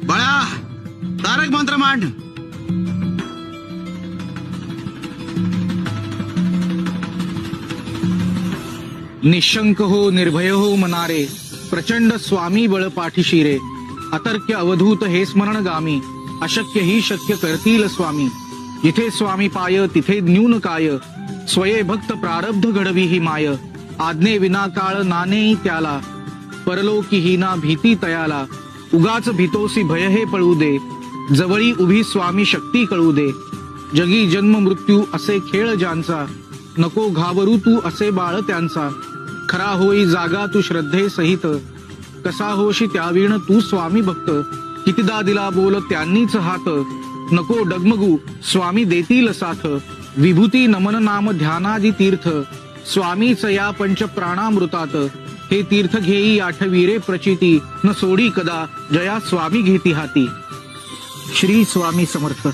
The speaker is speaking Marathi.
बाळा तारक मंत्र मांड. निशंक हो निर्भय हो मनारे, प्रचंड स्वामी बळ पाठीशी रे. अतर्क्य अवधूत हे स्मरण गामी, अशक्य ही शक्य करतील स्वामी. जिथे स्वामी पाय तिथे न्यून काय, स्वये भक्त प्रारब्ध घडवी ही माय. आज्ञे विना काळ नाने त्याला, परलोकी ही ना भीती तयाला. उगाच भीतोसी भय हे पळू दे, जवळी उभी स्वामी शक्ती कळू दे. जगी जन्म मृत्यू असे खेळ ज्यांचा, नको घाबरू तू असे बाळ त्यांचा. खरा होई जागा तू श्रद्धे सहित, कसा होशी त्यावीण तू स्वामी भक्त. कितीदा दिला बोल त्यांनीच हात, नको डगमगू स्वामी देतील साथ. विभूती नमन नाम ध्यानादी तीर्थ, स्वामीच या पंच प्राणामृतात. हे तीर्थ घेई आठवी रे प्रचिती, न सोडी कदा जया स्वामी घेती हाती. श्री स्वामी समर्थ.